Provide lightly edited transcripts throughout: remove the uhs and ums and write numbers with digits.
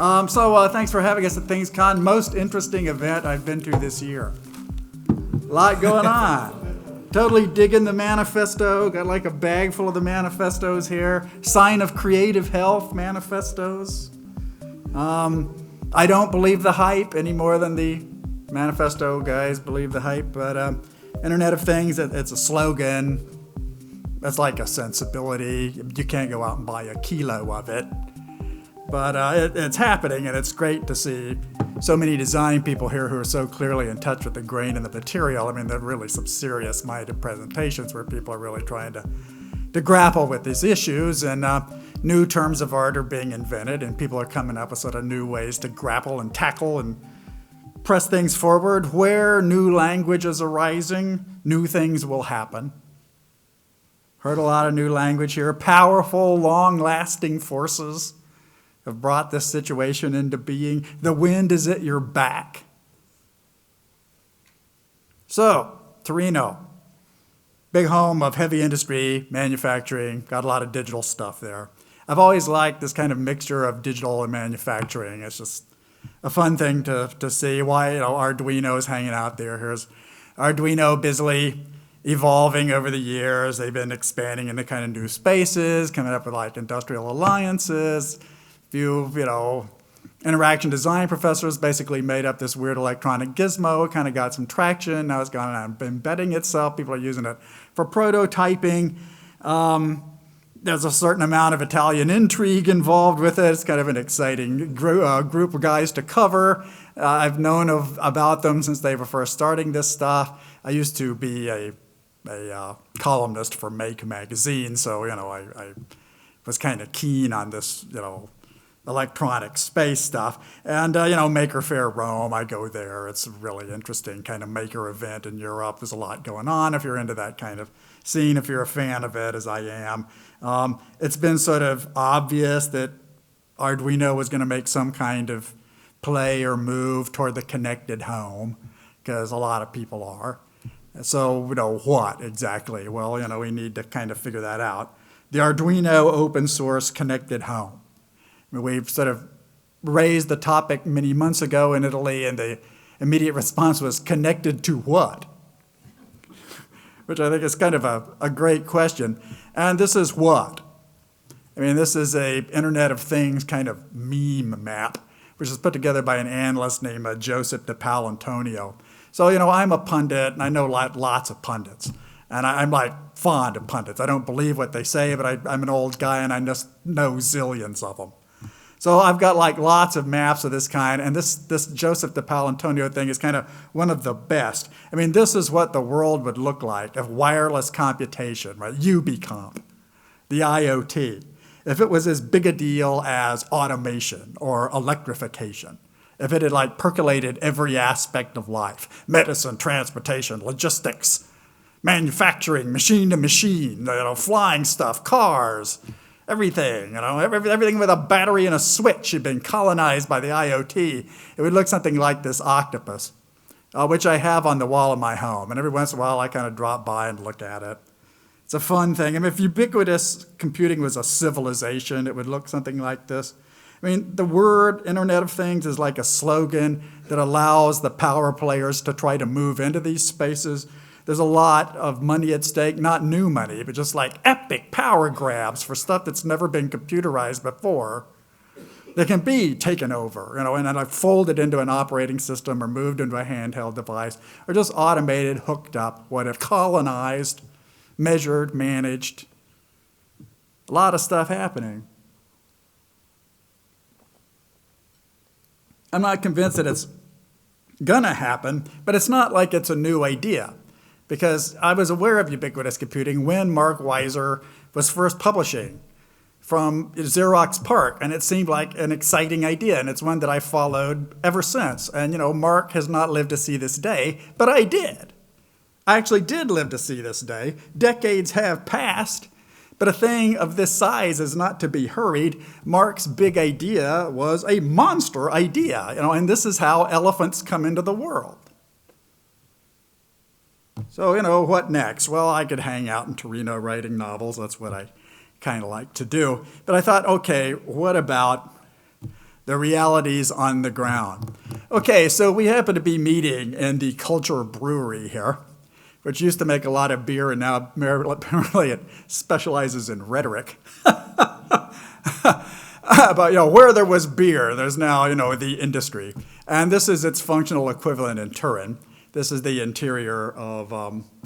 Thanks for having us at ThingsCon. Most interesting event I've been to this year. A lot going on. Totally digging the manifesto. Got like a bag full of the manifestos here. Sign of creative health manifestos. I don't believe the hype any more than the manifesto guys believe the hype, but Internet of Things, it's a slogan. It's like a sensibility. You can't go out and buy a kilo of it. But it's happening, and it's great to see so many design people here who are so clearly in touch with the grain and the material. I mean, they're really some serious-minded presentations where people are really trying to grapple with these issues, and new terms of art are being invented, and people are coming up with sort of new ways to grapple and tackle and press things forward. Where new language is arising, new things will happen. Heard a lot of new language here. Powerful, long-lasting forces have brought this situation into being. The wind is at your back. So, Torino, big home of heavy industry, manufacturing, got a lot of digital stuff there. I've always liked this kind of mixture of digital and manufacturing. It's just a fun thing to see. Why, Arduino is hanging out there. Here's Arduino busily evolving over the years. They've been expanding into kind of new spaces, coming up with like industrial alliances. Few, interaction design professors basically made up this weird electronic gizmo, kind of got some traction. Now it's gone on embedding itself. People are using it for prototyping. There's a certain amount of Italian intrigue involved with it. It's kind of an exciting group of guys to cover. I've known about them since they were first starting this stuff. I used to be a columnist for Make magazine, so I was kind of keen on this, electronic space stuff. And, Maker Faire Rome, I go there. It's a really interesting kind of maker event in Europe. There's a lot going on if you're into that kind of scene, if you're a fan of it, as I am. It's been sort of obvious that Arduino was going to make some kind of play or move toward the connected home, because a lot of people are. So, what exactly? Well, we need to kind of figure that out. The Arduino open source connected home. We've sort of raised the topic many months ago in Italy, and the immediate response was, connected to what? Which I think is kind of a great question. And this is what? This is a Internet of Things kind of meme map, which is put together by an analyst named Joseph Di Paolantonio. So, I'm a pundit, and I know lots of pundits. And I'm like fond of pundits. I don't believe what they say, but I'm an old guy, and I just know zillions of them. So I've got like lots of maps of this kind, and this Joseph Di Paolantonio thing is kind of one of the best. This is what the world would look like if wireless computation, right, UbiComp, the IoT, if it was as big a deal as automation or electrification, if it had like percolated every aspect of life, medicine, transportation, logistics, manufacturing, machine to machine, flying stuff, cars, everything, everything with a battery and a switch had been colonized by the IoT. It would look something like this octopus, which I have on the wall of my home. And every once in a while, I kind of drop by and look at it. It's a fun thing. If ubiquitous computing was a civilization, it would look something like this. The word Internet of Things is like a slogan that allows the power players to try to move into these spaces. There's a lot of money at stake, not new money, but just like epic power grabs for stuff that's never been computerized before that can be taken over, and then folded into an operating system or moved into a handheld device or just automated, hooked up, colonized, measured, managed. A lot of stuff happening. I'm not convinced that it's gonna happen, but it's not like it's a new idea. Because I was aware of ubiquitous computing when Mark Weiser was first publishing from Xerox PARC, and it seemed like an exciting idea, and it's one that I followed ever since. And Mark has not lived to see this day, but I did. I actually did live to see this day. Decades have passed, but a thing of this size is not to be hurried. Mark's big idea was a monster idea, and this is how elephants come into the world. So, what next? Well, I could hang out in Torino writing novels. That's what I kind of like to do. But I thought, okay, what about the realities on the ground. Okay, so we happen to be meeting in the Culture Brewery here, which used to make a lot of beer, and now apparently it specializes in rhetoric. But where there was beer, there's now the industry, and this is its functional equivalent in Turin. This is the interior of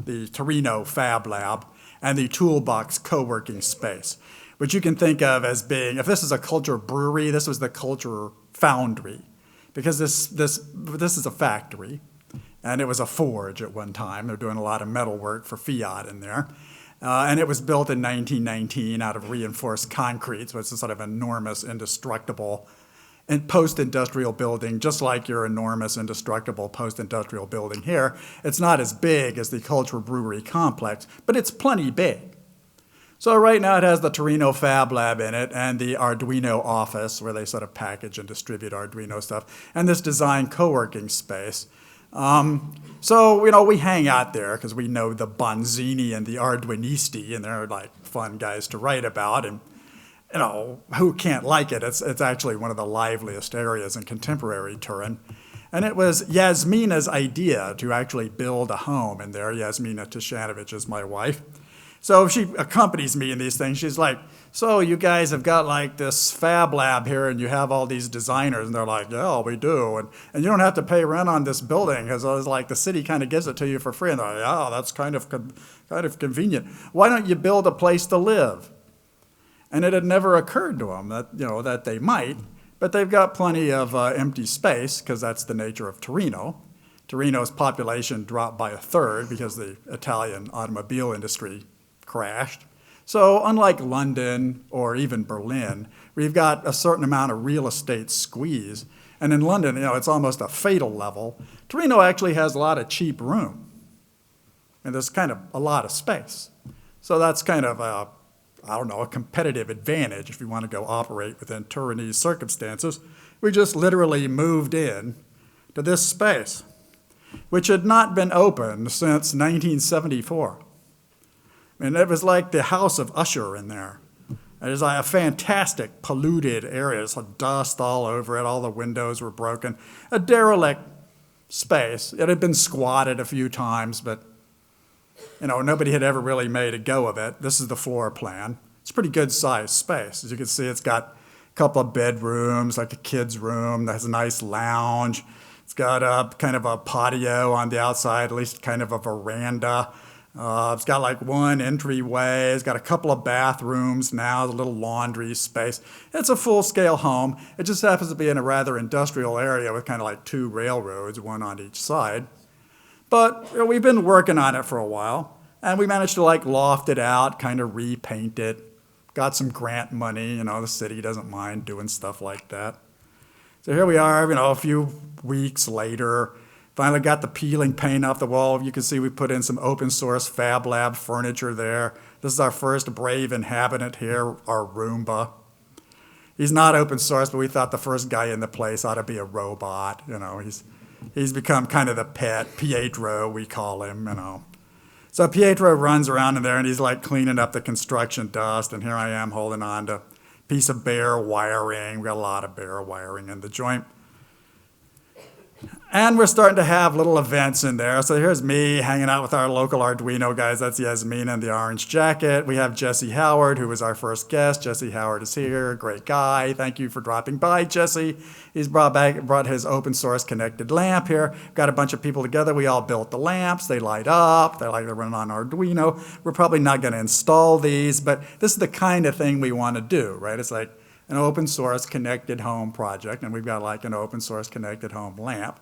the Torino Fab Lab and the Toolbox co-working space, which you can think of as being, if this is a culture brewery, this was the culture foundry, because this is a factory, and it was a forge at one time. They're doing a lot of metal work for Fiat in there. And it was built in 1919 out of reinforced concrete, so it's a sort of enormous, indestructible and post-industrial building, just like your enormous, indestructible post-industrial building here. It's not as big as the Culture Brewery complex, but it's plenty big. So right now it has the Torino Fab Lab in it and the Arduino office where they sort of package and distribute Arduino stuff, and this design co-working space. So we hang out there because we know the Bonzini and the Arduinisti, and they're like fun guys to write about, and who can't like it? It's actually one of the liveliest areas in contemporary Turin. And it was Yasmina's idea to actually build a home in there. Yasmina Tishanovich is my wife. So she accompanies me in these things. She's like, so you guys have got like this fab lab here and you have all these designers. And they're like, yeah, we do. And you don't have to pay rent on this building because it's like the city kind of gives it to you for free. And they're like, yeah, that's kind of convenient. Why don't you build a place to live? And it had never occurred to them that, that they might, but they've got plenty of empty space because that's the nature of Torino. Torino's population dropped by a third because the Italian automobile industry crashed. So unlike London or even Berlin, where you've got a certain amount of real estate squeeze, and in London, it's almost a fatal level, Torino actually has a lot of cheap room. And there's kind of a lot of space. So that's kind of a competitive advantage if you want to go operate within Turinese circumstances. We just literally moved in to this space, which had not been opened since 1974. It was like the house of Usher in there. It was like a fantastic polluted area. There's dust all over it. All the windows were broken. A derelict space. It had been squatted a few times, but nobody had ever really made a go of it. This is the floor plan. It's a pretty good sized space. As you can see, it's got a couple of bedrooms, like a kid's room that has a nice lounge. It's got a kind of a patio on the outside, at least kind of a veranda. It's got like one entryway. It's got a couple of bathrooms now, a little laundry space. It's a full-scale home. It just happens to be in a rather industrial area with kind of like two railroads, one on each side. But we've been working on it for a while, and we managed to loft it out, kind of repaint it. Got some grant money. The city doesn't mind doing stuff like that. So here we are, a few weeks later. Finally got the peeling paint off the wall. You can see we put in some open source Fab Lab furniture there. This is our first brave inhabitant here, our Roomba. He's not open source, but we thought the first guy in the place ought to be a robot. He's become kind of the pet. Pietro, we call him, So Pietro runs around in there and he's cleaning up the construction dust. And here I am holding on to a piece of bare wiring. We got a lot of bare wiring in the joint. And we're starting to have little events in there. So here's me hanging out with our local Arduino guys. That's Yasmina in the orange jacket. We have Jesse Howard, who was our first guest. Jesse Howard is here, great guy. Thank you for dropping by, Jesse. He's brought his open source connected lamp here. Got a bunch of people together. We all built the lamps. They light up. They're running on Arduino. We're probably not going to install these, but this is the kind of thing we want to do, right? It's like an open source connected home project, and we've got an open source connected home lamp.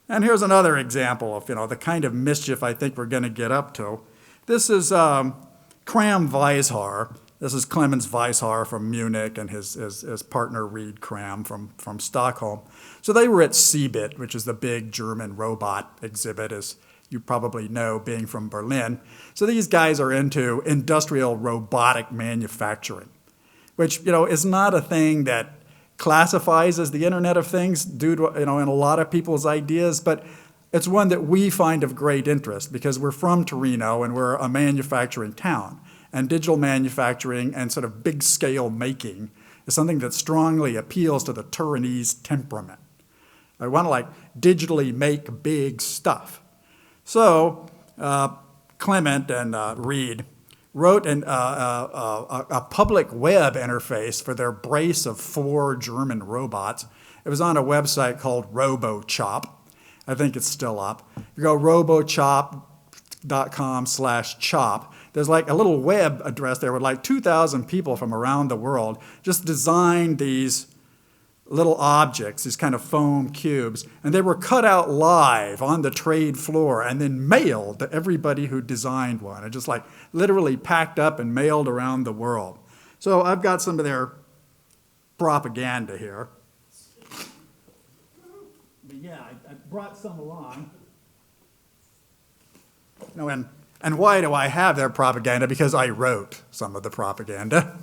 And here's another example of the kind of mischief I think we're going to get up to. This is Kram Weishar. This is Clemens Weishar from Munich and his partner Reed Kram from Stockholm. So they were at CeBIT, which is the big German robot exhibit, as you probably know, being from Berlin. So these guys are into industrial robotic manufacturing, which is not a thing that classifies as the Internet of Things due to, in a lot of people's ideas, but it's one that we find of great interest because we're from Torino and we're a manufacturing town. And digital manufacturing and sort of big scale making is something that strongly appeals to the Turinese temperament. I want to like digitally make big stuff. So Clement and Reed wrote a public web interface for their brace of 4 German robots. It was on a website called RoboChop. I think it's still up. You go robochop.com/chop. There's like a little web address there with like 2,000 people from around the world just designed these little objects, these kind of foam cubes, and they were cut out live on the trade floor and then mailed to everybody who designed one. And just like literally packed up and mailed around the world. So I've got some of their propaganda here. But yeah, I brought some along. You know, and why do I have their propaganda? Because I wrote some of the propaganda.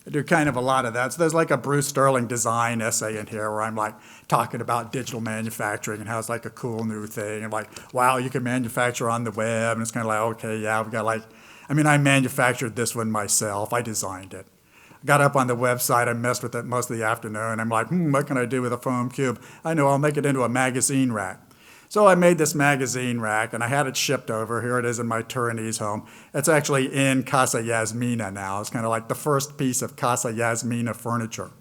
I do kind of a lot of that. So there's like a Bruce Sterling design essay in here where I'm like talking about digital manufacturing and how it's like a cool new thing. And like, wow, you can manufacture on the web. And it's kind of like, okay, yeah, we've got like, I mean, I manufactured this one myself. I designed it. I got up on the website. I messed with it most of the afternoon. I'm like, what can I do with a foam cube? I know I'll make it into a magazine rack. So I made this magazine rack, and I had it shipped over. Here it is in my Turinese home. It's actually in Kasa Yasmina now. It's kind of like the first piece of Kasa Yasmina furniture.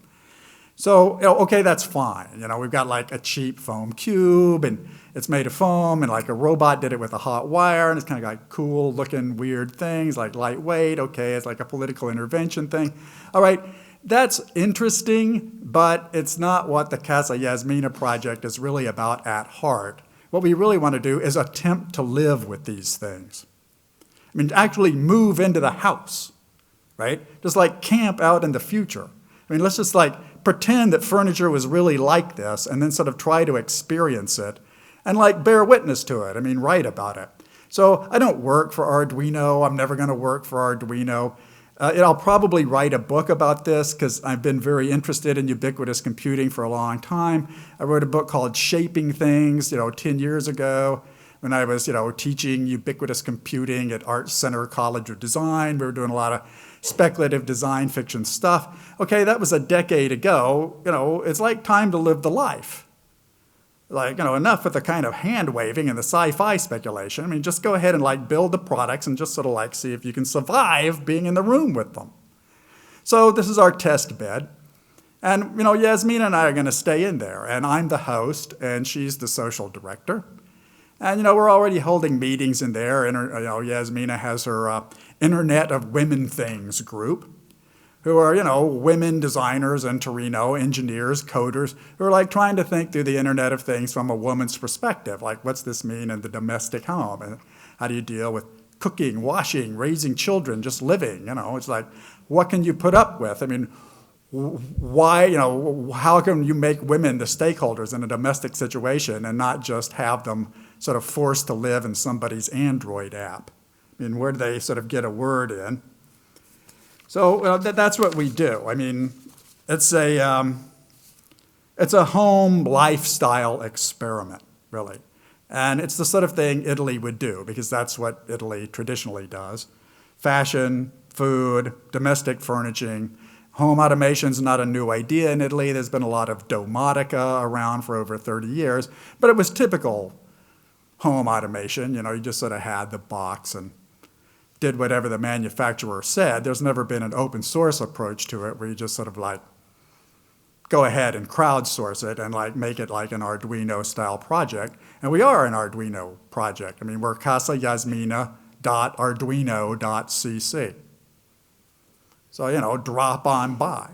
So, okay, that's fine. We've got like a cheap foam cube, and it's made of foam, and like a robot did it with a hot wire, and it's kind of like cool looking weird things, like lightweight. Okay, it's like a political intervention thing. All right, that's interesting, but it's not what the Kasa Yasmina project is really about at heart. What we really want to do is attempt to live with these things. I mean, actually move into the house, right? Just like camp out in the future. I mean, let's just like pretend that furniture was really like this and then sort of try to experience it and like bear witness to it. I mean, write about it. So I don't work for Arduino. I'm never going to work for Arduino. I'll probably write a book about this because I've been very interested in ubiquitous computing for a long time. I wrote a book called Shaping Things, 10 years ago when I was, teaching ubiquitous computing at Art Center College of Design. We were doing a lot of speculative design fiction stuff. Okay, that was a decade ago. It's like time to live the life. Like, enough with the kind of hand waving and the sci-fi speculation. I mean, just go ahead and like build the products and just sort of like see if you can survive being in the room with them. So this is our test bed. And, Yasmina and I are going to stay in there. And I'm the host and she's the social director. And, we're already holding meetings in there. Yasmina has her Internet of Women Things group, who are, women designers in Torino, engineers, coders, who are like trying to think through the Internet of Things from a woman's perspective. Like, what's this mean in the domestic home? And how do you deal with cooking, washing, raising children, just living? It's like, what can you put up with? I mean, why, how can you make women the stakeholders in a domestic situation and not just have them sort of forced to live in somebody's Android app? I mean, where do they sort of get a word in? So that's what we do. I mean, it's a home lifestyle experiment, really. And it's the sort of thing Italy would do, because that's what Italy traditionally does. Fashion, food, domestic furnishing. Home automation is not a new idea in Italy. There's been a lot of domotica around for over 30 years. But it was typical home automation. You just sort of had the box and did whatever the manufacturer said. There's never been an open source approach to it where you just sort of like go ahead and crowdsource it and like make it like an Arduino style project. And we are an Arduino project. I mean, we're kasayasmina.arduino.cc. So, drop on by.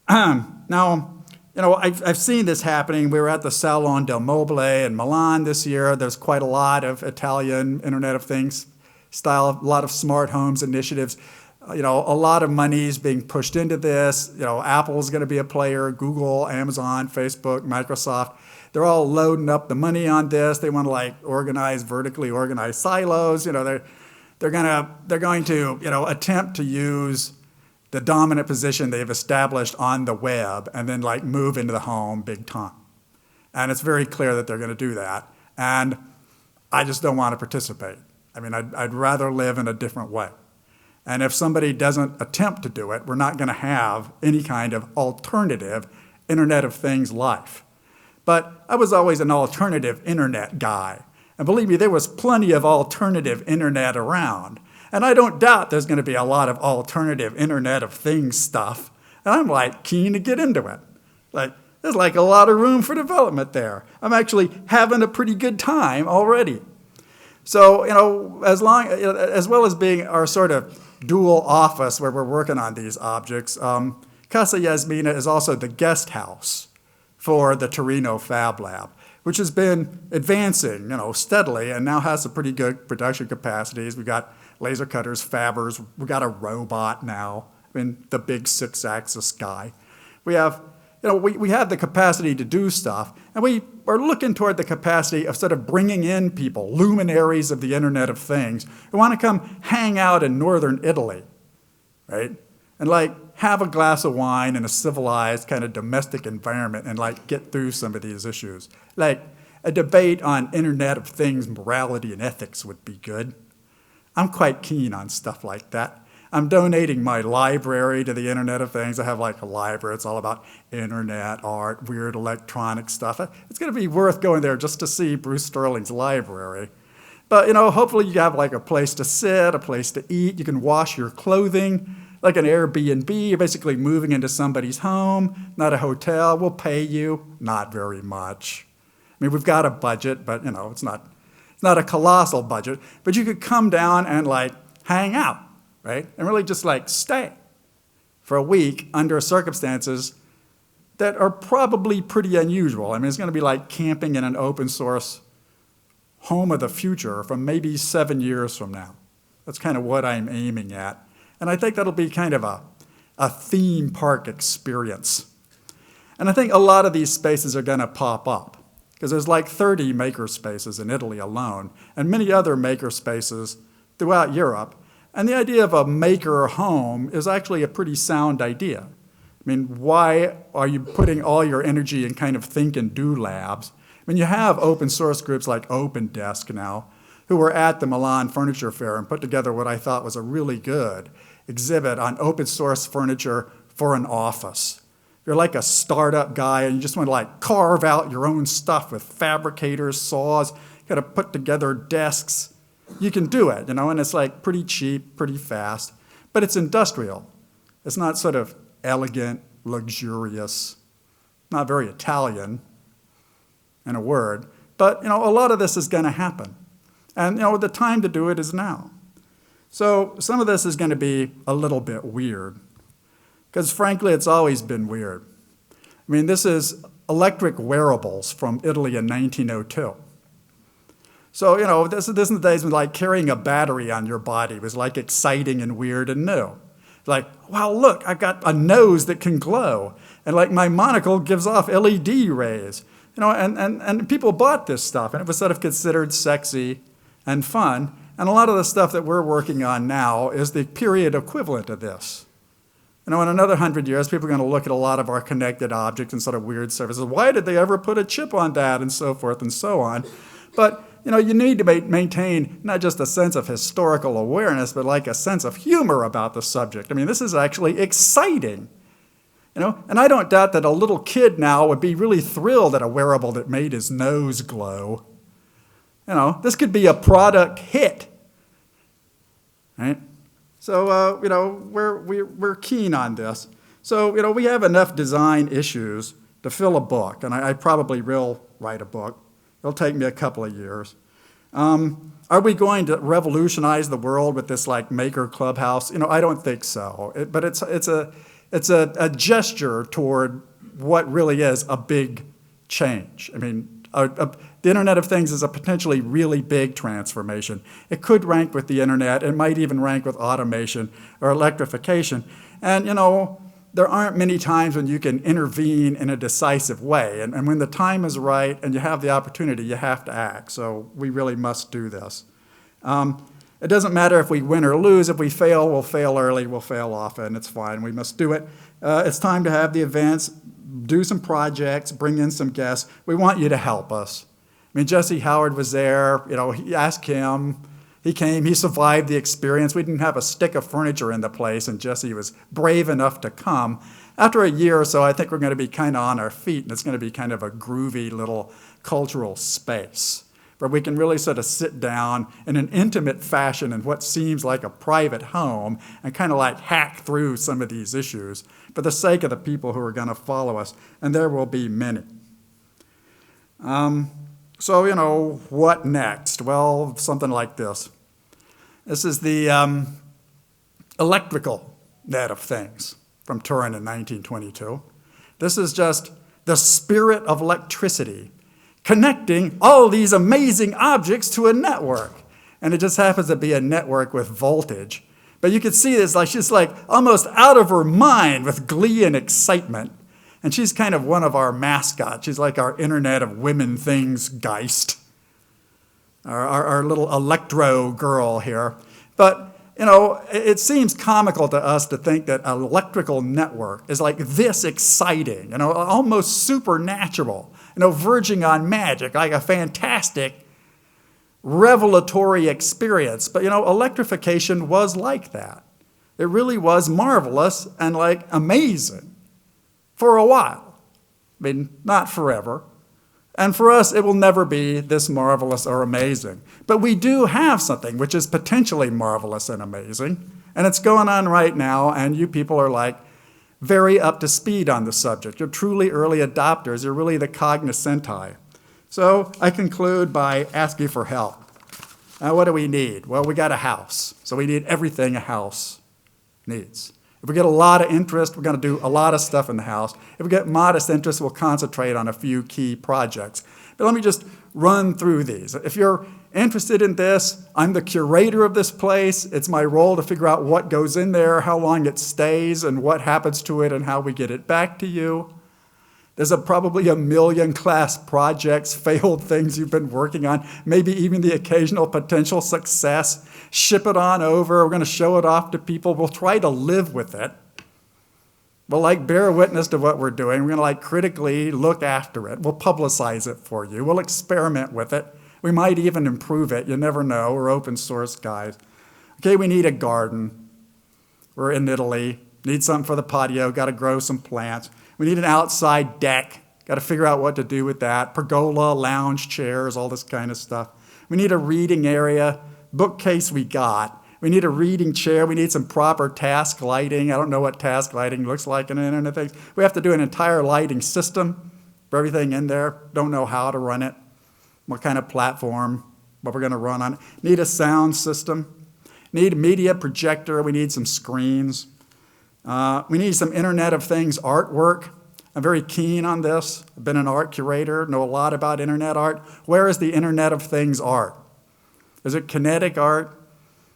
Now, I've seen this happening. We were at the Salon del Mobile in Milan this year. There's quite a lot of Italian Internet of Things style, a lot of smart homes initiatives. A lot of money is being pushed into this. Apple's going to be a player, Google, Amazon, Facebook, Microsoft. They're all loading up the money on this. They want to like organize vertically organized silos. They're going to attempt to use the dominant position they've established on the web and then like move into the home big time. And it's very clear that they're going to do that. And I just don't want to participate. I mean, I'd rather live in a different way. And if somebody doesn't attempt to do it, we're not going to have any kind of alternative Internet of Things life. But I was always an alternative internet guy. And believe me, there was plenty of alternative internet around. And I don't doubt there's going to be a lot of alternative Internet of Things stuff. And I'm like keen to get into it. There's like a lot of room for development there. I'm actually having a pretty good time already. So, as well as being our sort of dual office where we're working on these objects, Kasa Yasmina is also the guest house for the Torino Fab Lab, which has been advancing, steadily and now has some pretty good production capacities. We've got laser cutters, fabbers. We've got a robot now. The big 6-axis guy. We have, we have the capacity to do stuff, and we are looking toward the capacity of sort of bringing in people, luminaries of the Internet of Things, who want to come hang out in northern Italy, right? And have a glass of wine in a civilized kind of domestic environment and get through some of these issues. A debate on Internet of Things morality and ethics would be good. I'm quite keen on stuff like that. I'm donating my library to the Internet of Things. I have a library. It's all about internet, art, weird electronic stuff. It's going to be worth going there just to see Bruce Sterling's library. But, hopefully you have a place to sit, a place to eat. You can wash your clothing, like an Airbnb. You're basically moving into somebody's home, not a hotel. We'll pay you, not very much. We've got a budget, but, it's not a colossal budget. But you could come down and hang out. Right? And really just stay for a week under circumstances that are probably pretty unusual. It's going to be like camping in an open source home of the future from maybe 7 years from now. That's kind of what I'm aiming at. And I think that'll be kind of a theme park experience. And I think a lot of these spaces are going to pop up because there's 30 maker spaces in Italy alone and many other maker spaces throughout Europe. And the idea of a maker home is actually a pretty sound idea. Why are you putting all your energy in kind of think and do labs? You have open source groups like OpenDesk now, who were at the Milan Furniture Fair and put together what I thought was a really good exhibit on open source furniture for an office. You're like a startup guy and you just want to carve out your own stuff with fabricators, saws, got to put together desks. You can do it, and it's pretty cheap, pretty fast, but it's industrial. It's not sort of elegant, luxurious, not very Italian, in a word, but a lot of this is going to happen. And the time to do it is now. So some of this is going to be a little bit weird, because frankly, it's always been weird. This is electric wearables from Italy in 1902. So, this is the days when carrying a battery on your body was exciting and weird and new. Wow, look, I've got a nose that can glow. And my monocle gives off LED rays. And people bought this stuff and it was sort of considered sexy and fun. And a lot of the stuff that we're working on now is the period equivalent of this. In another 100 years, people are going to look at a lot of our connected objects and sort of weird services. Why did they ever put a chip on that and so forth and so on? But you need to maintain not just a sense of historical awareness, but a sense of humor about the subject. This is actually exciting. And I don't doubt that a little kid now would be really thrilled at a wearable that made his nose glow. This could be a product hit. Right? So, we're keen on this. So, we have enough design issues to fill a book, and I probably will write a book. It'll take me a couple of years. Are we going to revolutionize the world with this maker clubhouse? I don't think so. But it's a gesture toward what really is a big change. The Internet of Things is a potentially really big transformation. It could rank with the internet. It might even rank with automation or electrification. And there aren't many times when you can intervene in a decisive way. And when the time is right and you have the opportunity, you have to act. So we really must do this. It doesn't matter if we win or lose. If we fail, we'll fail early, we'll fail often. It's fine. We must do it. It's time to have the events, do some projects, bring in some guests. We want you to help us. Jesse Howard was there. He asked him. He came, he survived the experience. We didn't have a stick of furniture in the place, and Jesse was brave enough to come. After a year or so, I think we're going to be kind of on our feet, and it's going to be kind of a groovy little cultural space where we can really sort of sit down in an intimate fashion in what seems like a private home and kind of like hack through some of these issues for the sake of the people who are going to follow us, and there will be many. So, what next? Well, something like this. This is the electrical net of things from Turin in 1922. This is just the spirit of electricity connecting all these amazing objects to a network. And it just happens to be a network with voltage. But you can see this, like she's like almost out of her mind with glee and excitement. And she's kind of one of our mascots. She's like our Internet of Women Things Geist, our little electro girl here. But, it seems comical to us to think that an electrical network is like this exciting, almost supernatural, verging on magic, like a fantastic revelatory experience. But, electrification was like that. It really was marvelous and like amazing. For a while. I mean, not forever. And for us, it will never be this marvelous or amazing. But we do have something which is potentially marvelous and amazing. And it's going on right now, and you people are like very up to speed on the subject. You're truly early adopters. You're really the cognoscenti. So I conclude by asking for help. Now, what do we need? Well, we got a house. So we need everything a house needs. If we get a lot of interest, we're going to do a lot of stuff in the house. If we get modest interest, we'll concentrate on a few key projects. But let me just run through these. If you're interested in this, I'm the curator of this place. It's my role to figure out what goes in there, how long it stays, and what happens to it, and how we get it back to you. There's probably a million class projects, failed things you've been working on, maybe even the occasional potential success. Ship it on over. We're going to show it off to people. We'll try to live with it. We'll bear witness to what we're doing. We're going to critically look after it. We'll publicize it for you. We'll experiment with it. We might even improve it. You never know. We're open source guys. Okay, we need a garden. We're in Italy. Need something for the patio. Got to grow some plants. We need an outside deck. Got to figure out what to do with that. Pergola, lounge chairs, all this kind of stuff. We need a reading area. Bookcase we got. We need a reading chair. We need some proper task lighting. I don't know what task lighting looks like in Internet things. We have to do an entire lighting system for everything in there. Don't know how to run it, what kind of platform, what we're going to run on it. Need a sound system. Need a media projector. We need some screens. We need some Internet of Things artwork. I'm very keen on this. I've been an art curator, know a lot about Internet art. Where is the Internet of Things art? Is it kinetic art?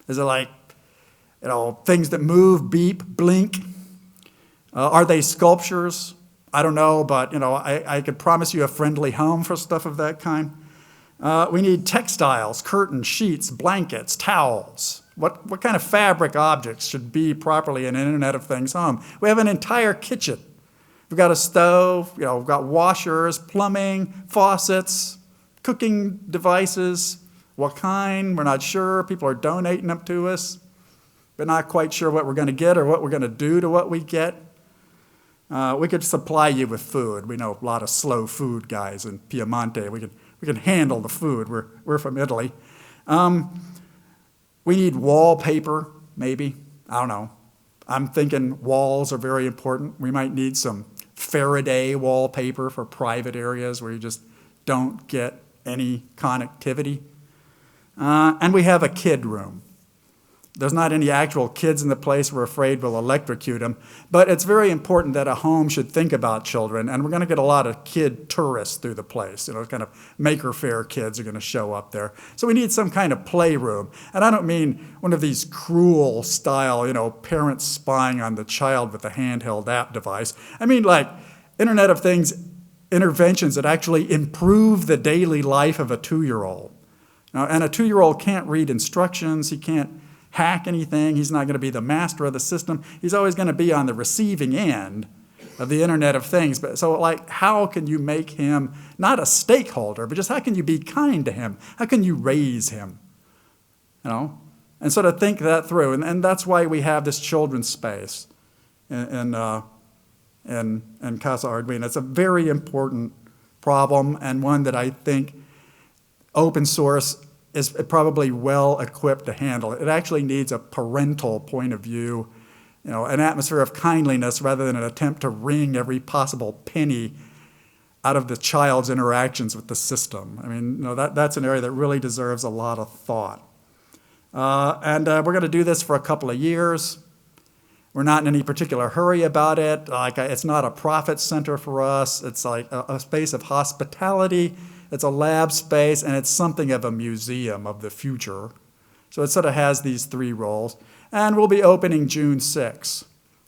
Is it things that move, beep, blink? Are they sculptures? I don't know, but I could promise you a friendly home for stuff of that kind. We need textiles, curtains, sheets, blankets, towels. What kind of fabric objects should be properly in an Internet of Things home? We have an entire kitchen. We've got a stove, we've got washers, plumbing, faucets, cooking devices. What kind? We're not sure. People are donating them to us, but not quite sure what we're going to get or what we're going to do to what we get. We could supply you with food. We know a lot of slow food guys in Piemonte. We can handle the food. We're from Italy. We need wallpaper, maybe. I don't know. I'm thinking walls are very important. We might need some Faraday wallpaper for private areas where you just don't get any connectivity. And we have a kid room. There's not any actual kids in the place. We're afraid we'll electrocute them. But it's very important that a home should think about children. And we're going to get a lot of kid tourists through the place. Kind of Maker Faire kids are going to show up there. So we need some kind of playroom. And I don't mean one of these cruel style, parents spying on the child with a handheld app device. I mean Internet of Things interventions that actually improve the daily life of a 2-year-old. And a 2-year-old can't read instructions. He can't hack anything. He's not going to be the master of the system. He's always going to be on the receiving end of the Internet of Things. But so how can you make him not a stakeholder, but just how can you be kind to him? How can you raise him? and sort of think that through. And that's why we have this children's space in Kasa Arduino. It's a very important problem, and one that I think open source is probably well equipped to handle. It actually needs a parental point of view, an atmosphere of kindliness rather than an attempt to wring every possible penny out of the child's interactions with the system. I mean, that's an area that really deserves a lot of thought. And we're going to do this for a couple of years. We're not in any particular hurry about it. It's not a profit center for us. It's like a space of hospitality. It's a lab space, and it's something of a museum of the future. So it sort of has these three roles. And we'll be opening June 6th.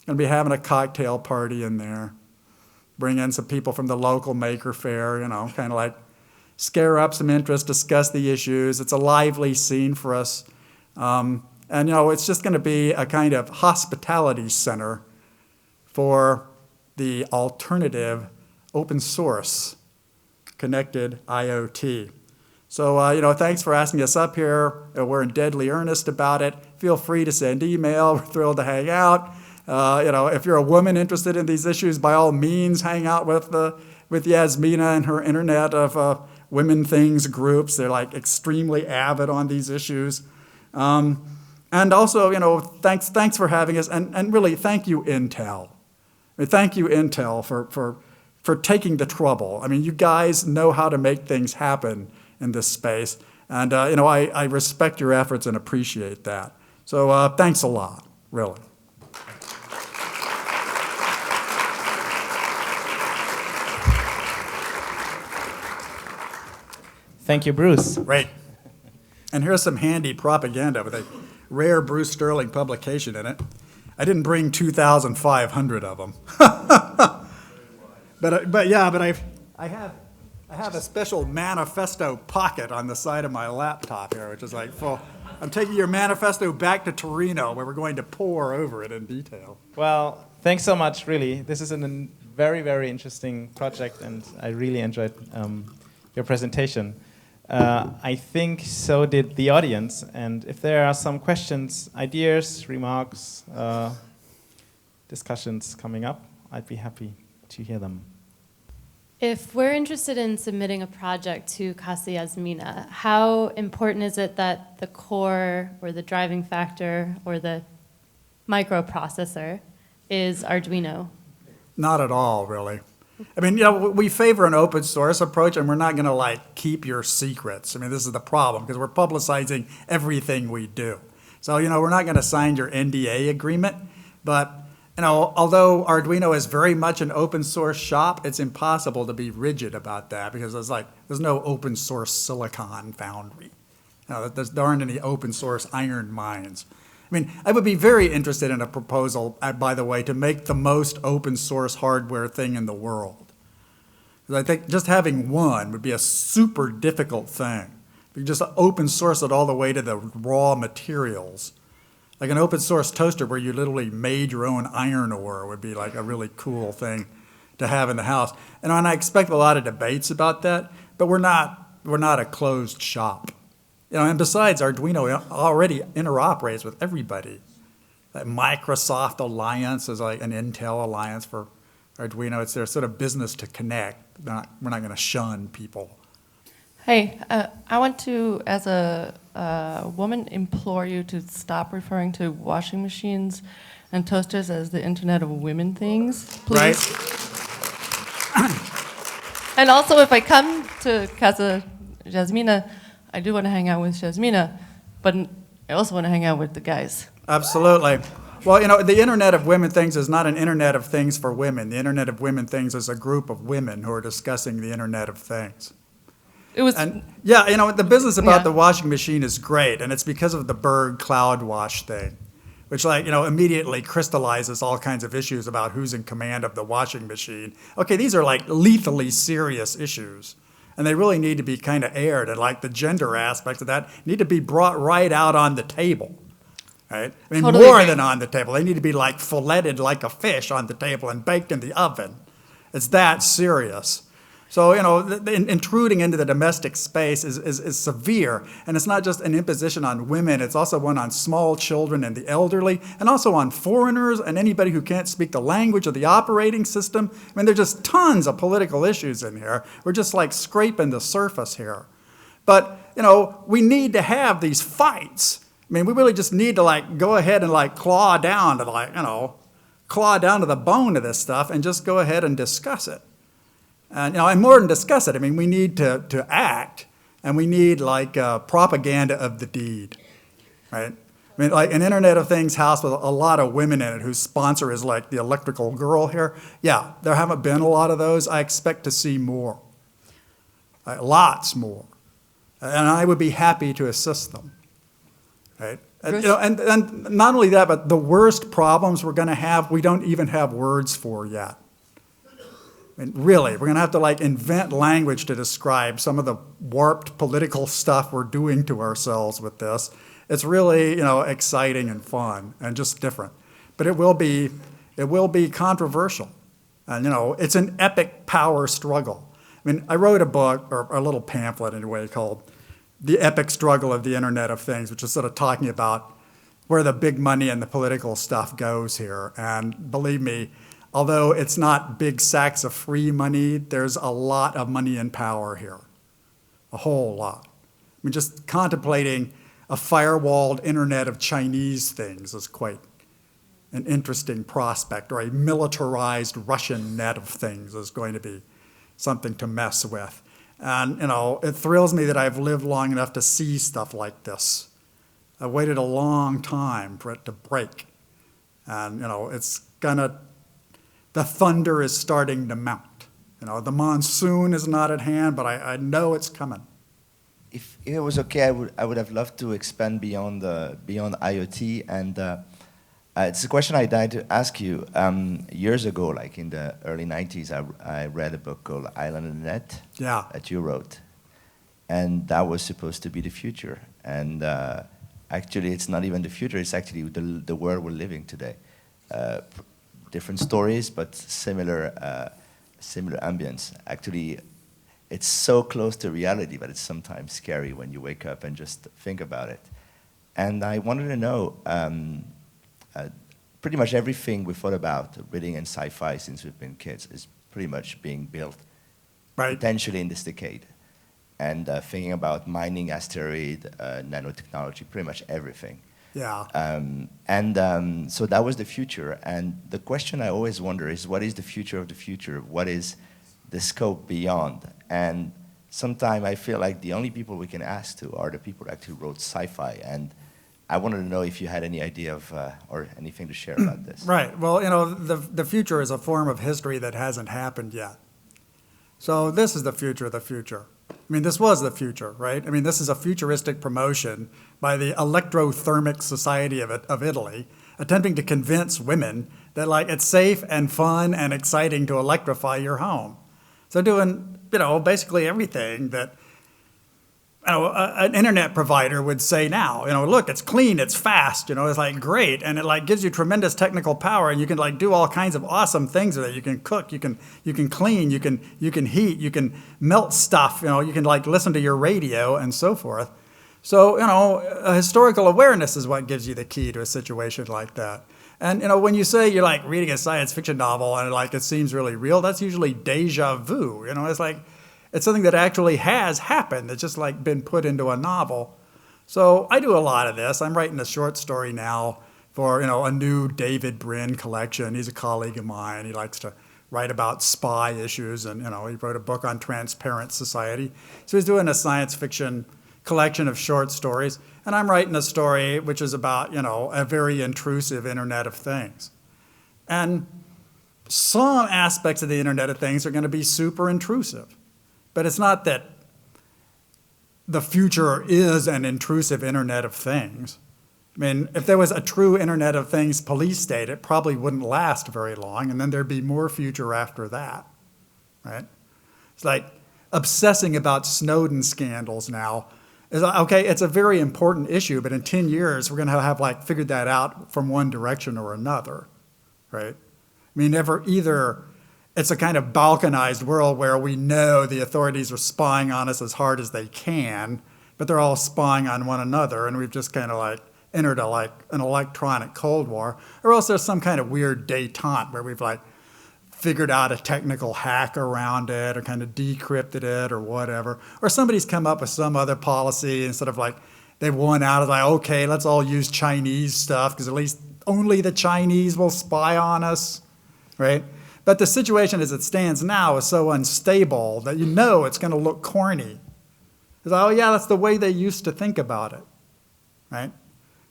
Going to be having a cocktail party in there. Bring in some people from the local maker fair, kind of like scare up some interest, discuss the issues. It's a lively scene for us. And it's just going to be a kind of hospitality center for the alternative open source connected IoT. So, thanks for asking us up here. We're in deadly earnest about it. Feel free to send email. We're thrilled to hang out. If you're a woman interested in these issues, by all means, hang out with Yasmina and her internet of women things groups. They're like extremely avid on these issues. And also, thanks for having us, and really thank you, Intel. Thank you, Intel, for taking the trouble. I mean, you guys know how to make things happen in this space, and I respect your efforts and appreciate that. So thanks a lot, really. Thank you, Bruce. Great. And here's some handy propaganda with a rare Bruce Sterling publication in it. I didn't bring 2,500 of them. but I have a special manifesto pocket on the side of my laptop here, which is like full. I'm taking your manifesto back to Torino, where we're going to pore over it in detail. Well, thanks so much, really. This is a very, very interesting project, and I really enjoyed your presentation. I think so did the audience, and if there are some questions, ideas, remarks, discussions coming up, I'd be happy to hear them. If we're interested in submitting a project to Kasa Yasmina, how important is it that the core or the driving factor or the microprocessor is Arduino? Not at all, really. I mean, we favor an open source approach, and we're not going to keep your secrets. I mean, this is the problem, because we're publicizing everything we do. So, we're not going to sign your NDA agreement, but, although Arduino is very much an open source shop, it's impossible to be rigid about that, because there's no open source silicon foundry. There aren't any open source iron mines. I mean, I would be very interested in a proposal, by the way, to make the most open source hardware thing in the world. Because I think just having one would be a super difficult thing. You just open source it all the way to the raw materials. Like an open source toaster where you literally made your own iron ore would be like a really cool thing to have in the house. And I expect a lot of debates about that, but we're not a closed shop. And besides, Arduino already interoperates with everybody. That Microsoft Alliance is like an Intel Alliance for Arduino. It's their sort of business to connect. We're not going to shun people. Hey, I want to, as a woman, implore you to stop referring to washing machines and toasters as the Internet of Women things, please. Right. And also, if I come to Kasa Yasmina, I do want to hang out with Yasmina, but I also want to hang out with the guys. Absolutely. Well, the Internet of Women Things is not an Internet of Things for women. The Internet of Women Things is a group of women who are discussing the Internet of Things. The business about the washing machine is great, and it's because of the Berg cloud wash thing, which immediately crystallizes all kinds of issues about who's in command of the washing machine. Okay, these are lethally serious issues. And they really need to be kind of aired, and the gender aspects of that need to be brought right out on the table, right? I mean, totally more agree. than on the table. They need to be filleted like a fish on the table and baked in the oven. It's that serious. So, intruding into the domestic space is severe. And it's not just an imposition on women, it's also one on small children and the elderly, and also on foreigners and anybody who can't speak the language of the operating system. I mean, there's just tons of political issues in here. We're just like scraping the surface here. But, we need to have these fights. I mean, we really just need to like go ahead and like claw down to the bone of this stuff and just go ahead and discuss it. And more than discuss it, I mean, we need to act, and we need like propaganda of the deed, right? I mean, like an Internet of Things house with a lot of women in it whose sponsor is like the electrical girl here. Yeah, there haven't been a lot of those. I expect to see more, lots more, and I would be happy to assist them, right? And not only that, but the worst problems we're going to have, we don't even have words for yet. I mean, really, we're going to have to like invent language to describe some of the warped political stuff we're doing to ourselves with this. It's really, exciting and fun and just different. But it will be controversial. And, it's an epic power struggle. I mean, I wrote a book, or a little pamphlet anyway, called The Epic Struggle of the Internet of Things, which is sort of talking about where the big money and the political stuff goes here. And believe me, although it's not big sacks of free money, there's a lot of money and power here, a whole lot. I mean, just contemplating a firewalled internet of Chinese things is quite an interesting prospect, or a militarized Russian net of things is going to be something to mess with. And, it thrills me that I've lived long enough to see stuff like this. I waited a long time for it to break. And, the thunder is starting to mount. The monsoon is not at hand, but I know it's coming. If it was okay, I would have loved to expand beyond IoT, and it's a question I'd like to ask you. Years ago, like in the early 90s, I read a book called Island of the Net that you wrote, and that was supposed to be the future. And actually, it's not even the future, it's actually the world we're living today. Different stories, but similar ambience. Actually, it's so close to reality, but it's sometimes scary when you wake up and just think about it. And I wanted to know, pretty much everything we thought about reading in sci-fi since we've been kids is pretty much being built potentially in this decade. And thinking about mining asteroid, nanotechnology, pretty much everything. Yeah. So that was the future. And the question I always wonder is, what is the future of the future? What is the scope beyond? And sometimes I feel like the only people we can ask to are the people who actually wrote sci-fi. And I wanted to know if you had any idea of, or anything to share about this. Right. Well, the future is a form of history that hasn't happened yet. So this is the future of the future. I mean, this was the future, right? I mean, this is a futuristic promotion by the Electrothermic Society of Italy, attempting to convince women that, like, it's safe and fun and exciting to electrify your home. So doing, basically everything that, an internet provider would say now. Look, it's clean, it's fast, it's like great, and it like gives you tremendous technical power, and you can like do all kinds of awesome things with it. You can cook, you can clean, you can heat, you can melt stuff, you can like listen to your radio and so forth. So, a historical awareness is what gives you the key to a situation like that. And, when you say you're like reading a science fiction novel and like it seems really real, that's usually deja vu. It's like, it's something that actually has happened. It's just like been put into a novel. So I do a lot of this. I'm writing a short story now for, a new David Brin collection. He's a colleague of mine. He likes to write about spy issues, and, he wrote a book on transparent society. So he's doing a science fiction collection of short stories. And I'm writing a story which is about, a very intrusive Internet of Things. And some aspects of the Internet of Things are going to be super intrusive. But it's not that the future is an intrusive Internet of Things. I mean, if there was a true Internet of Things police state, it probably wouldn't last very long, and then there'd be more future after that, right? It's like obsessing about Snowden scandals now. Okay, it's a very important issue, but in 10 years, we're going to have like figured that out from one direction or another, right? I mean, either it's a kind of balkanized world where we know the authorities are spying on us as hard as they can, but they're all spying on one another, and we've just kind of like entered an electronic Cold War. Or else there's some kind of weird detente where we've like figured out a technical hack around it or kind of decrypted it or whatever. Or somebody's come up with some other policy instead of like they've won out of like, okay, let's all use Chinese stuff because at least only the Chinese will spy on us, right? But the situation as it stands now is so unstable that you know it's going to look corny. It's like, oh yeah, that's the way they used to think about it, right?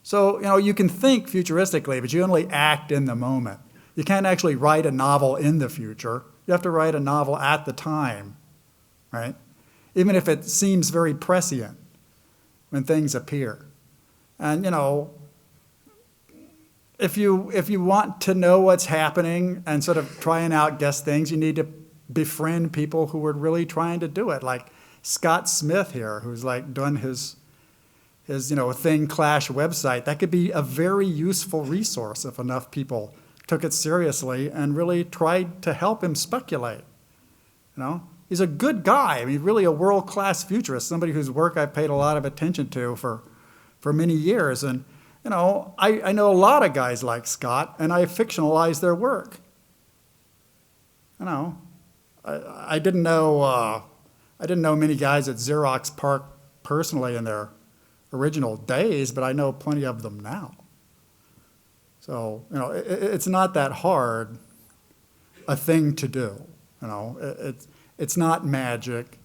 So, you can think futuristically, but you only act in the moment. You can't actually write a novel in the future. You have to write a novel at the time, right? Even if it seems very prescient when things appear. And, if you want to know what's happening and sort of try and outguess things, you need to befriend people who are really trying to do it, like Scott Smith here, who's like done his Thing Clash website. That could be a very useful resource if enough people took it seriously and really tried to help him speculate. He's a good guy. I mean, really a world-class futurist, somebody whose work I've paid a lot of attention to for many years. And I know a lot of guys like Scott, and I fictionalize their work. I didn't know many guys at Xerox PARC personally in their original days, but I know plenty of them now. So it's not that hard a thing to do. It's not magic,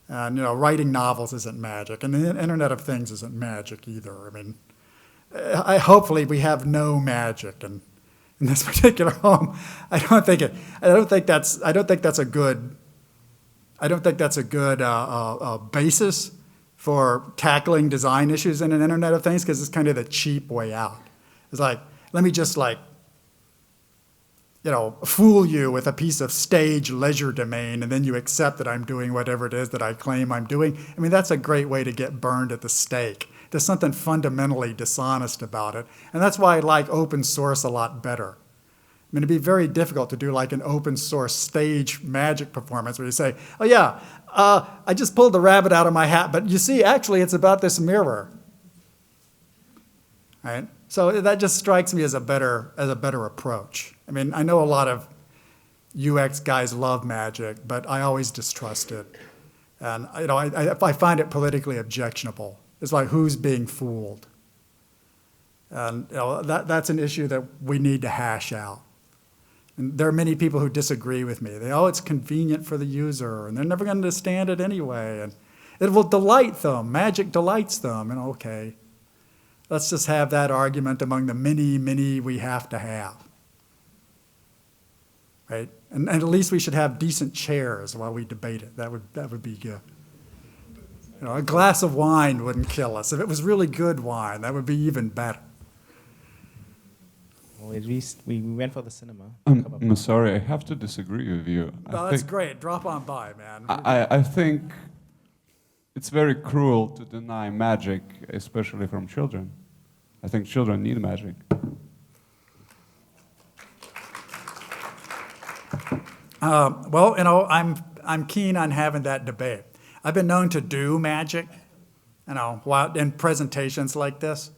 and writing novels isn't magic, and the Internet of Things isn't magic either. I mean. Hopefully we have no magic in this particular home. I don't think that's a good basis for tackling design issues in an Internet of Things, because it's kind of the cheap way out. It's like, let me just fool you with a piece of stage leisure domain, and then you accept that I'm doing whatever it is that I claim I'm doing. I mean, that's a great way to get burned at the stake. There's something fundamentally dishonest about it. And that's why I like open source a lot better. I mean, it'd be very difficult to do like an open source stage magic performance where you say, oh yeah, I just pulled the rabbit out of my hat, but you see, actually it's about this mirror. Right? So that just strikes me as a better approach. I mean, I know a lot of UX guys love magic, but I always distrust it. And I find it politically objectionable. It's like, who's being fooled? And that's an issue that we need to hash out. And there are many people who disagree with me. It's convenient for the user, and they're never going to understand it anyway. And it will delight them. Magic delights them. Okay, let's just have that argument among the many we have to have. Right? And at least we should have decent chairs while we debate it. That would be good. A glass of wine wouldn't kill us. If it was really good wine, that would be even better. Well, at least we went for the cinema. I'm sorry, I have to disagree with you. No, that's great. Drop on by, man. I think it's very cruel to deny magic, especially from children. I think children need magic. I'm keen on having that debate. I've been known to do magic, while in presentations like this.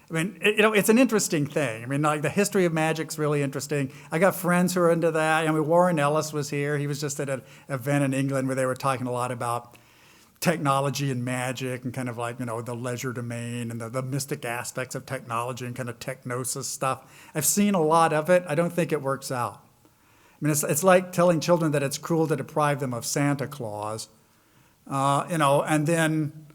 I mean, it's an interesting thing. I mean, like the history of magic's really interesting. I got friends who are into that. I mean, Warren Ellis was here. He was just at an event in England where they were talking a lot about technology and magic and kind of like, the leisure domain and the mystic aspects of technology and kind of technosis stuff. I've seen a lot of it. I don't think it works out. I mean, it's like telling children that it's cruel to deprive them of Santa Claus. And then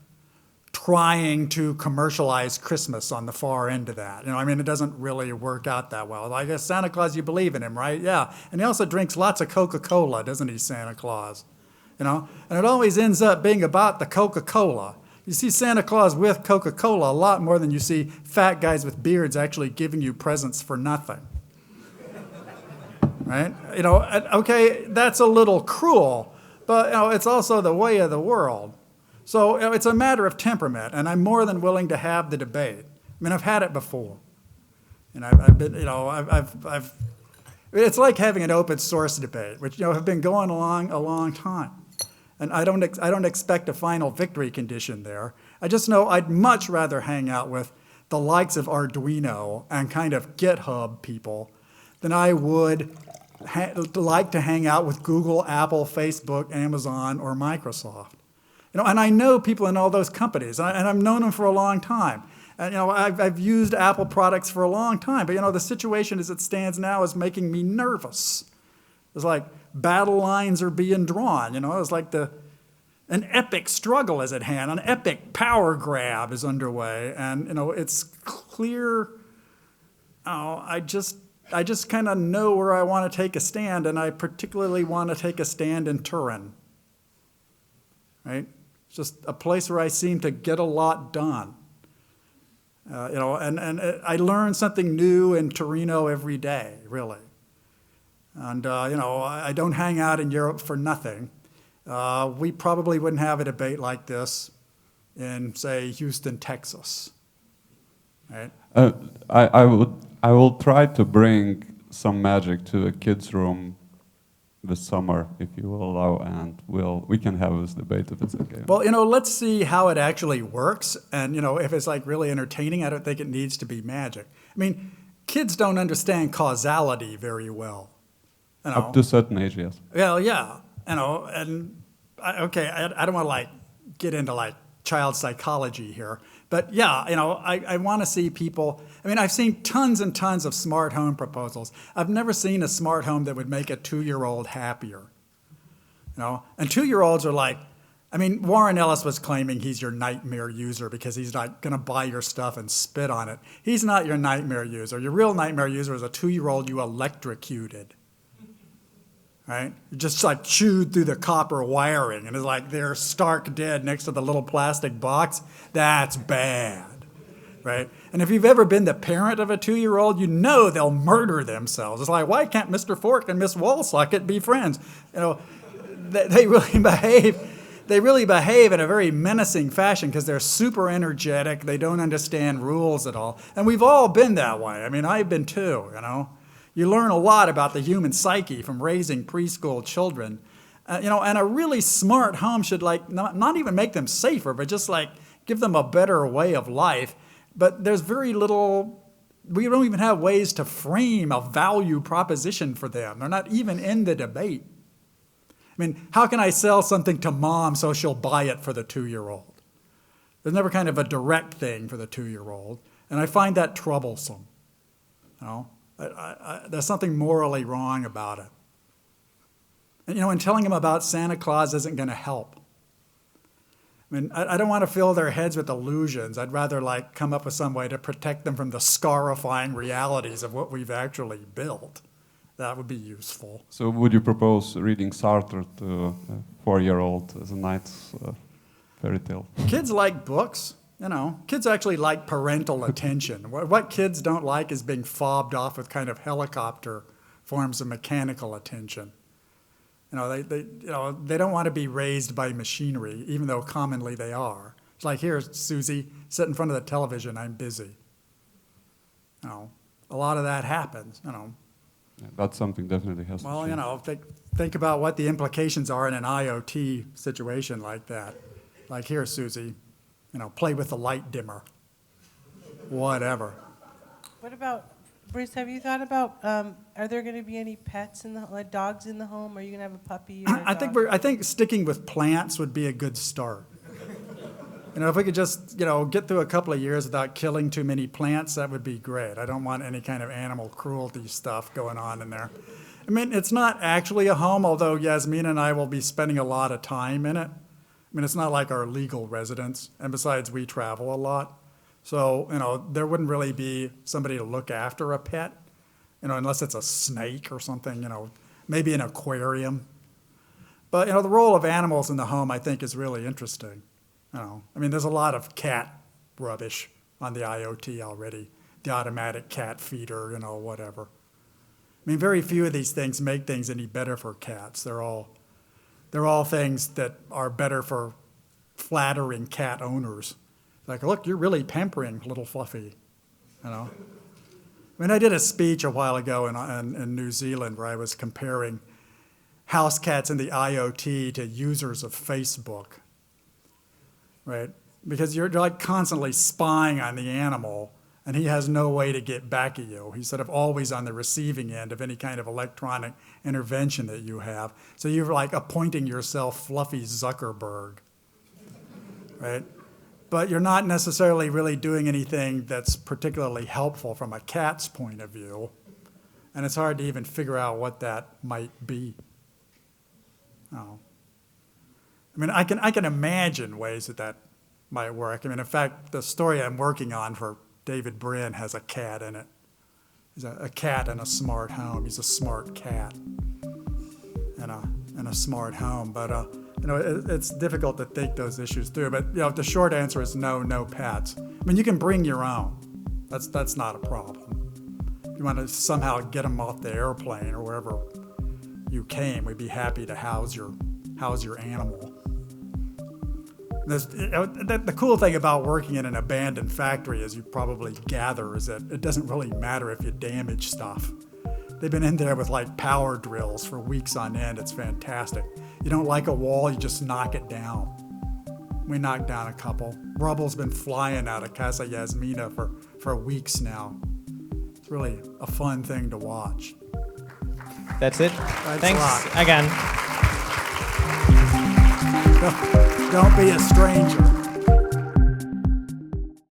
trying to commercialize Christmas on the far end of that. It doesn't really work out that well. I guess Santa Claus, you believe in him, right? Yeah. And he also drinks lots of Coca-Cola, doesn't he, Santa Claus? And it always ends up being about the Coca-Cola. You see Santa Claus with Coca-Cola a lot more than you see fat guys with beards actually giving you presents for nothing. Right? Okay, that's a little cruel, but it's also the way of the world. So it's a matter of temperament, and I'm more than willing to have the debate. I mean, I've had it before, and I've been, It's like having an open source debate, which have been going along a long time. And I don't expect a final victory condition there. I just know I'd much rather hang out with the likes of Arduino and kind of GitHub people than I would like to hang out with Google, Apple, Facebook, Amazon, or Microsoft. And I know people in all those companies, and I've known them for a long time. And I've used Apple products for a long time, but the situation as it stands now is making me nervous. It's like battle lines are being drawn. It's like an epic struggle is at hand, an epic power grab is underway, and it's clear. I just kind of know where I want to take a stand, and I particularly want to take a stand in Turin. Right? It's just a place where I seem to get a lot done. And I learn something new in Torino every day, really. And, I don't hang out in Europe for nothing. We probably wouldn't have a debate like this in, say, Houston, Texas. Right? I will try to bring some magic to a kids' room this summer, if you will allow, and we can have this debate if it's okay. Well, let's see how it actually works, and if it's like really entertaining. I don't think it needs to be magic. I mean, kids don't understand causality very well. Up to a certain age, yes. Well, yeah, and I don't want to get into child psychology here, but yeah, I want to see people. I mean, I've seen tons and tons of smart home proposals. I've never seen a smart home that would make a 2-year-old happier. And 2-year-olds are Warren Ellis was claiming he's your nightmare user because he's not going to buy your stuff and spit on it. He's not your nightmare user. Your real nightmare user is a 2-year-old you electrocuted. Right? You just chewed through the copper wiring and is they're stark dead next to the little plastic box. That's bad. Right? And if you've ever been the parent of a 2-year-old, they'll murder themselves. It's like, why can't Mr. Fork and Miss Wallsocket be friends? They really behave in a very menacing fashion because they're super energetic. They don't understand rules at all. And we've all been that way. I mean, I've been too, You learn a lot about the human psyche from raising preschool children. And a really smart home should not even make them safer, but just give them a better way of life. But there's very little, we don't even have ways to frame a value proposition for them. They're not even in the debate. I mean, how can I sell something to mom so she'll buy it for the 2-year-old? There's never kind of a direct thing for the 2-year-old. And I find that troublesome. There's something morally wrong about it. And telling them about Santa Claus isn't going to help. I mean, I don't want to fill their heads with illusions. I'd rather come up with some way to protect them from the scarifying realities of what we've actually built. That would be useful. So would you propose reading Sartre to a 4-year-old as a nice fairy tale? Kids like books. Kids actually like parental attention. What kids don't like is being fobbed off with kind of helicopter forms of mechanical attention. They don't want to be raised by machinery, even though commonly they are. It's like, here, Susie, sit in front of the television, I'm busy. A lot of that happens, Yeah, that's something definitely has to change. Well, think about what the implications are in an IoT situation like that. Like, here, Susie, play with the light dimmer. Whatever. What about, Bruce, have you thought about, are there going to be any pets dogs in the home? Are you going to have a puppy or a dog? I think sticking with plants would be a good start. If we could just, get through a couple of years without killing too many plants, that would be great. I don't want any kind of animal cruelty stuff going on in there. I mean, it's not actually a home, although Yasmina and I will be spending a lot of time in it. I mean, it's not like our legal residence, and besides, we travel a lot. So, there wouldn't really be somebody to look after a pet, unless it's a snake or something, maybe an aquarium. But, the role of animals in the home, I think, is really interesting. There's a lot of cat rubbish on the IoT already, the automatic cat feeder, whatever. Very few of these things make things any better for cats. They're all things that are better for flattering cat owners. Like, look, you're really pampering little Fluffy, I mean, I did a speech a while ago in New Zealand where I was comparing house cats in the IoT to users of Facebook, right? Because you're like constantly spying on the animal, and he has no way to get back at you. He's sort of always on the receiving end of any kind of electronic intervention that you have. So you're like appointing yourself Fluffy Zuckerberg, right? But you're not necessarily really doing anything that's particularly helpful from a cat's point of view. And it's hard to even figure out what that might be. Oh. I mean, I can imagine ways that might work. I mean, in fact, the story I'm working on for David Brin has a cat in it. He's a cat in a smart home. He's a smart cat in a smart home. But it's difficult to think those issues through. But the short answer is no pets. I mean, you can bring your own. That's not a problem. If you want to somehow get them off the airplane or wherever you came, we'd be happy to house your animal. The cool thing about working in an abandoned factory, as you probably gather, is that it doesn't really matter if you damage stuff. They've been in there with like power drills for weeks on end. It's fantastic. You don't like a wall, you just knock it down. We knocked down a couple. Rubble's been flying out of Kasa Yasmina for weeks now. It's really a fun thing to watch. That's it. Thanks Thanks a lot. again. Don't be a stranger.